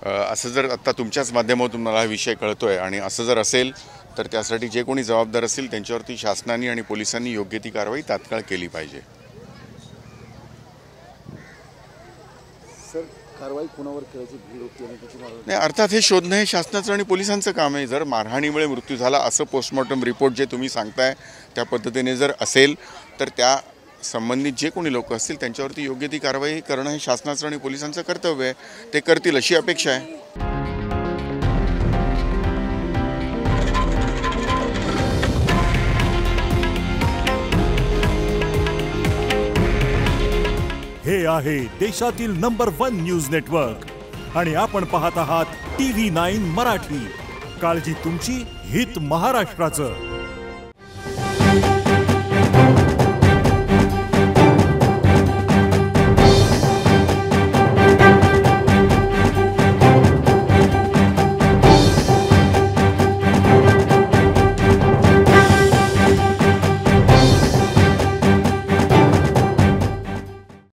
असं जर आता तुमच्याच माध्यमातून मला हा विषय कळतोय आणि असं जर असेल तर त्यासाठी जे कोणी जबाबदार असतील त्यांच्यावरती शासनाने आणि पोलिसांनी योग्य ती कारवाई तात्काळ केली पाहिजे। सर, कारवाई कोणावर करायची भीड होती आणि किती नाही, अर्थात हे शोधणं हे शासनाचं आणि पोलिसांचं काम आहे। जर मारहाणीमुळे मृत्यू झाला असं पोस्टमॉर्टम रिपोर्ट जे तुम्ही सांगताय त्या पद्धतीने जर असेल तर त्या संबंधित जे कोणी लोक असतील त्यांच्यावरती योग्य ती कारवाई करणं हे शासनाचं आणि पोलिसांचं कर्तव्य आहे। ते करतील अशी अपेक्षा आहे। हे आहे देशातील नंबर 1 न्यूज नेटवर्क आणि आपण पाहत आहात TV9 मराठी। काळजी तुमची, हित महाराष्ट्राचं।